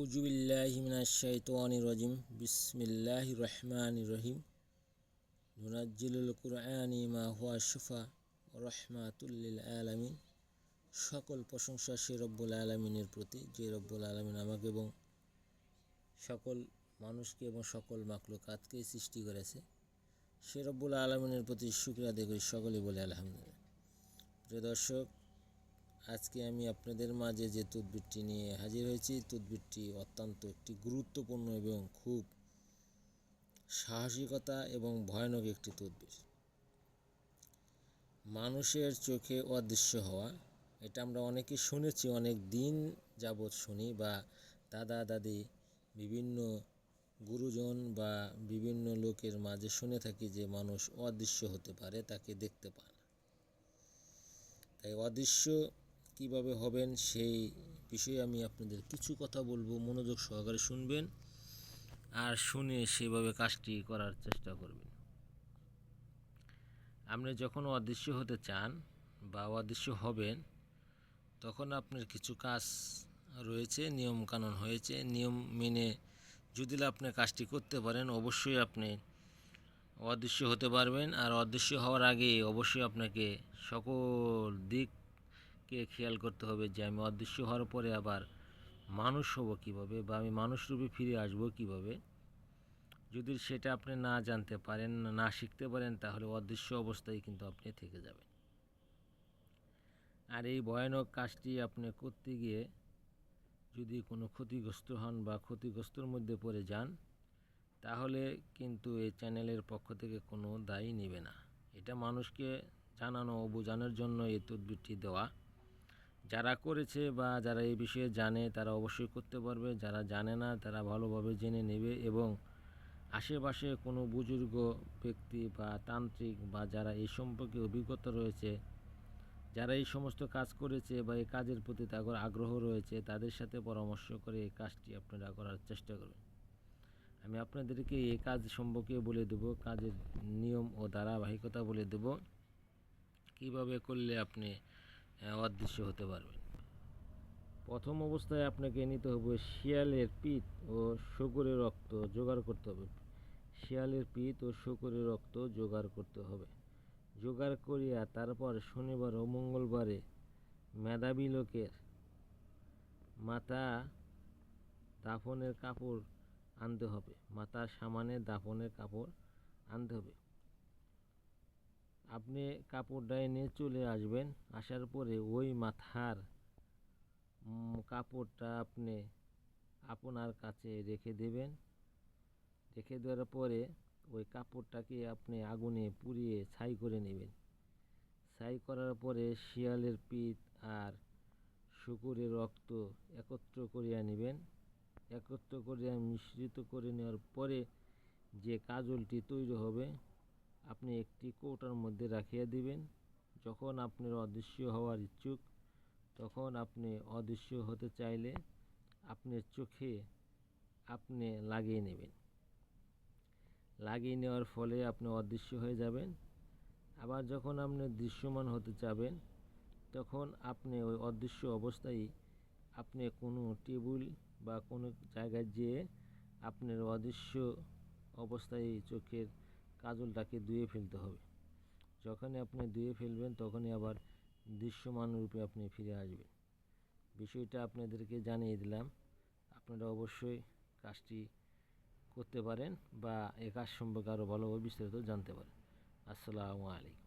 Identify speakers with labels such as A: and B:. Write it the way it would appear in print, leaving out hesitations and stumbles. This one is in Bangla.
A: আউযু বিল্লাহি মিনাশ শাইতানির রাজিম বিসমিল্লাহির রহমানির রহিম নুনাজ্জিলুল কুরআনি মা হুয়া শিফা ওয়া রাহমাতুল লিল আলামিন। সকল প্রশংসা সেই রব্বুল আলামিনের প্রতি, যে রব্বুল আলামিন আমাকে এবং সকল মানুষকে এবং সকল মাখলুকাতকে সৃষ্টি করেছে। সেই রব্বুল আলামিনের প্রতি শুকরিয়া আদায় করি, সকলেই বলে আলহামদুলিল্লাহ। প্রিয় দর্শক, আজকে আমি আপনাদের মাঝে যে তদবিরটি নিয়ে হাজির হয়েছি, তদবিরটি অত্যন্ত একটি গুরুত্বপূর্ণ এবং খুব সাহসিকতা এবং ভয়ানক একটি তদবির। মানুষের চোখে অদৃশ্য হওয়া, এটা আমরা অনেকে শুনেছি, অনেক দিন যাবৎ শুনি, বা দাদা দাদি বিভিন্ন গুরুজন বা বিভিন্ন লোকের মাঝে শুনে থাকি যে মানুষ অদৃশ্য হতে পারে, তাকে দেখতে পায় না। তাই অদৃশ্য কিভাবে হবেন সেই বিষয়ে আমি আপনাদের কিছু কথা বলবো, মনোযোগ সহকারে শুনবেন আর শুনে সেভাবে কাজটি করার চেষ্টা করবেন। আপনি যখন অদৃশ্য হতে চান বা অদৃশ্য হবেন, তখন আপনার কিছু কাজ রয়েছে, নিয়ম কানুন হয়েছে। নিয়ম মেনে যদি আপনি কাজটি করতে পারেন, অবশ্যই আপনি অদৃশ্য হতে পারবেন। আর অদৃশ্য হওয়ার আগে অবশ্যই আপনাকে সকল দিককে খেয়াল করতে হবে যে আমি অদৃশ্য হওয়ার পরে আবার মানুষ হব কীভাবে, বা আমি মানুষ রূপে ফিরে আসবো কীভাবে। যদি সেটা আপনি না জানতে পারেন, না শিখতে পারেন, তাহলে অদৃশ্য অবস্থায় কিন্তু আপনি থেকে যাবেন। আর এই ভয়ানক কাজটি আপনি করতে গিয়ে যদি কোনো ক্ষতিগ্রস্ত হন বা ক্ষতিগ্রস্তর মধ্যে পড়ে যান, তাহলে কিন্তু এই চ্যানেলের পক্ষ থেকে কোনো দায়ী নেবে না। এটা মানুষকে জানানো ও বোঝানোর জন্য এই তদবিরটি দেওয়া। যারা করেছে বা যারা এই বিষয়ে জানে তারা অবশ্যই করতে পারবে, যারা জানে না তারা ভালোভাবে জেনে নেবে। এবং আশেপাশে কোনো বুজুর্গ ব্যক্তি বা তান্ত্রিক বা যারা এই সম্পর্কে অভিজ্ঞতা রয়েছে, যারা এই সমস্ত কাজ করেছে বা এই কাজের প্রতি তাদের আগ্রহ রয়েছে, তাদের সাথে পরামর্শ করে এই কাজটি আপনারা করার চেষ্টা করবেন। আমি আপনাদেরকে এই কাজ সম্পর্কে বলে দেব, কাজের নিয়ম ও ধারাবাহিকতা বলে দেব, কিভাবে করলে আপনি অদৃশ্য হতে পারবেন। প্রথম অবস্থায় আপনাকে নিতে হবে শিয়ালের পিঠ ও শূকরের রক্ত জোগাড় করতে হবে। শিয়ালের পিঠ ও শূকরের রক্ত জোগাড় করতে হবে। জোগাড় করিয়া তারপর শনিবার ও মঙ্গলবারে মেধাবী লোকের মাথা দাফনের কাপড় আনতে হবে। মাথার সামানে দাফনের কাপড় আনতে হবে। আপনি কাপড়টা এনে চলে আসবেন। আসার পরে ওই মাথার কাপড়টা আপনি আপনার কাছে রেখে দেবেন। রেখে দেওয়ার পরে ওই কাপড়টাকে আপনি আগুনে পুড়িয়ে ছাই করে নেবেন। ছাই করার পরে শিয়ালের পিঠ আর শূকরের রক্ত একত্র করিয়া নেবেন। একত্র করিয়া মিশ্রিত করে নেওয়ার পরে যে কাজলটি তৈরি হবে, আপনি একটি কৌটার মধ্যে রাখিয়া দিবেন। যখন আপনার অদৃশ্য হওয়ার ইচ্ছুক, তখন আপনি অদৃশ্য হতে চাইলে আপনার চোখে আপনি লাগিয়ে নেবেন। লাগিয়ে নেওয়ার ফলে আপনি অদৃশ্য হয়ে যাবেন। আবার যখন আপনি দৃশ্যমান হতে চাবেন, তখন আপনি ওই অদৃশ্য অবস্থায় আপনি কোনো টেবিল বা কোনো জায়গায় যেয়ে আপনার অদৃশ্য অবস্থায় চোখের কাজলটাকে ধুয়ে ফেলতে হবে। যখনই আপনি ধুয়ে ফেলবেন, তখনই আবার দৃশ্যমান রূপে আপনি ফিরে আসবেন। বিষয়টা আপনাদেরকে জানিয়ে দিলাম। আপনারা অবশ্যই কাজটি করতে পারেন বা এ কাজ সম্পর্কে আরও ভালোভাবে বিস্তারিত জানতে পারেন। আসসালামু আলাইকুম।